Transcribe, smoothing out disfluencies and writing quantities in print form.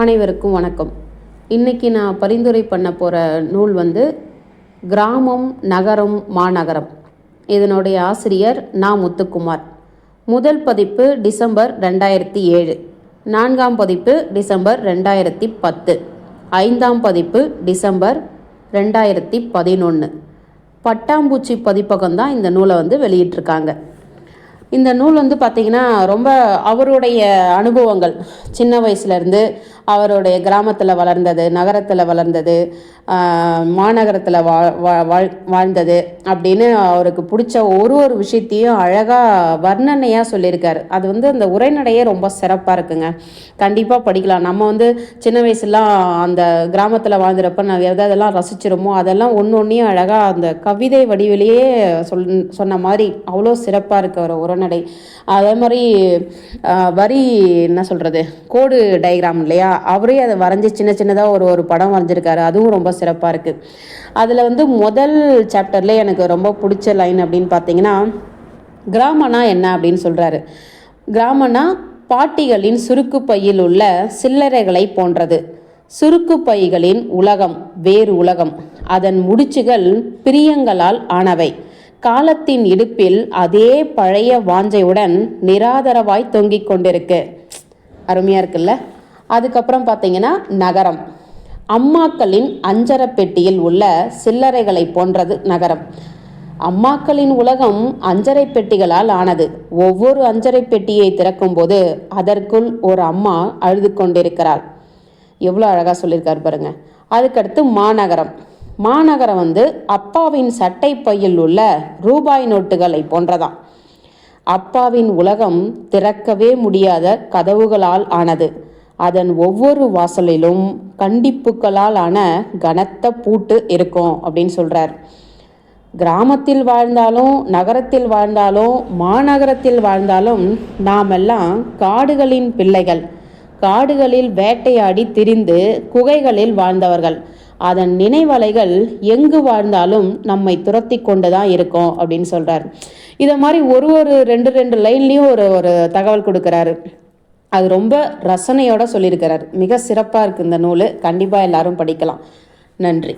அனைவருக்கும் வணக்கம். இன்றைக்கி நான் பரிந்துரை பண்ண போகிற நூல் கிராமம் நகரம் மாநகரம். இதனுடைய ஆசிரியர் நா. முத்துக்குமார். முதல் பதிப்பு டிசம்பர் 2007, 4ஆம் பதிப்பு டிசம்பர் 2010, 5ஆம் பதிப்பு டிசம்பர் 2011. பட்டாம்பூச்சி பதிப்பகம்தான் இந்த நூலை வெளியிட்டிருக்காங்க. இந்த நூல் பார்த்திங்கன்னா ரொம்ப அவருடைய அனுபவங்கள், சின்ன வயசுலேருந்து அவருடைய கிராமத்தில் வளர்ந்தது, நகரத்தில் வளர்ந்தது, மாநகரத்தில் வாழ்ந்தது அப்படின்னு அவருக்கு பிடிச்ச ஒரு விஷயத்தையும் அழகாக வர்ணனையாக சொல்லியிருக்காரு. அது அந்த உரைநடையே ரொம்ப சிறப்பாக இருக்குங்க. கண்டிப்பாக படிக்கலாம். நம்ம சின்ன வயசுலாம் அந்த கிராமத்தில் வாழ்ந்துறப்ப நான் எதெல்லாம் ரசிச்சிருமோ அதெல்லாம் ஒன்றையும் அழகாக அந்த கவிதை வடிவிலேயே சொன்ன மாதிரி அவ்வளோ சிறப்பாக இருக்கு அவர் உரைநடை. அதே மாதிரி வரி என்ன சொல்கிறது, கோடு டயக்ராம் இல்லையா, அவரே அதை வரைஞ்சி சின்ன சின்னதாக ஒரு படம் வரைஞ்சிருக்காரு. அதுவும் ரொம்ப சிறப்பாக இருக்குது. அதில் முதல் சாப்டர்லேயே எனக்கு ரொம்ப பிடிச்ச லைன் அப்படின்னு பார்த்தீங்கன்னா, கிராமனா என்ன அப்படின்னு சொல்கிறாரு. கிராமனா பாட்டிகளின் சுருக்கு பையில் உள்ள சில்லறைகளை போன்றது. சுருக்கு பைகளின் உலகம் வேறு உலகம். அதன் முடிச்சுகள் பிரியங்களால் ஆனவை. காலத்தின் இடுப்பில் அதே பழைய வாஞ்சையுடன் நிராதரவாய் தொங்கிக் கொண்டிருக்கு. அருமையாக இருக்குல்ல. அதுக்கப்புறம் பார்த்தீங்கன்னா, நகரம் அம்மாக்களின் அஞ்சரை பெட்டியில் உள்ள சில்லறைகளை போன்றது நகரம். அம்மாக்களின் உலகம் அஞ்சரை பெட்டிகளால் ஆனது. ஒவ்வொரு அஞ்சரை பெட்டியை திறக்கும் போது அதற்குள் ஒரு அம்மா அழுது கொண்டிருக்கிறாள். எவ்வளோ அழகாக சொல்லியிருக்காரு பாருங்க. அதுக்கடுத்து மாநகரம். மாநகரம் அப்பாவின் சட்டை பையில் உள்ள ரூபாய் நோட்டுகளை போன்றதாம். அப்பாவின் உலகம் திறக்கவே முடியாத கதவுகளால் ஆனது. அதன் ஒவ்வொரு வாசலிலும் கண்டிப்புகளால் ஆன கனத்த பூட்டு இருக்கும் அப்படின்னு சொல்கிறார். கிராமத்தில் வாழ்ந்தாலும் நகரத்தில் வாழ்ந்தாலும் மாநகரத்தில் வாழ்ந்தாலும் நாமெல்லாம் காடுகளின் பிள்ளைகள். காடுகளில் வேட்டையாடி திரிந்து குகைகளில் வாழ்ந்தவர்கள். அதன் நினைவலைகள் எங்கு வாழ்ந்தாலும் நம்மை துரத்தி கொண்டு தான் இருக்கும் அப்படின்னு சொல்கிறார். இதை மாதிரி ஒரு ரெண்டு லைன்லேயும் ஒரு தகவல் கொடுக்குறாரு. அது ரொம்ப ரசனையோட சொல்லியிருக்கிறார். மிக சிறப்பாக இருக்குது இந்த நூல். கண்டிப்பாக எல்லாரும் படிக்கலாம். நன்றி.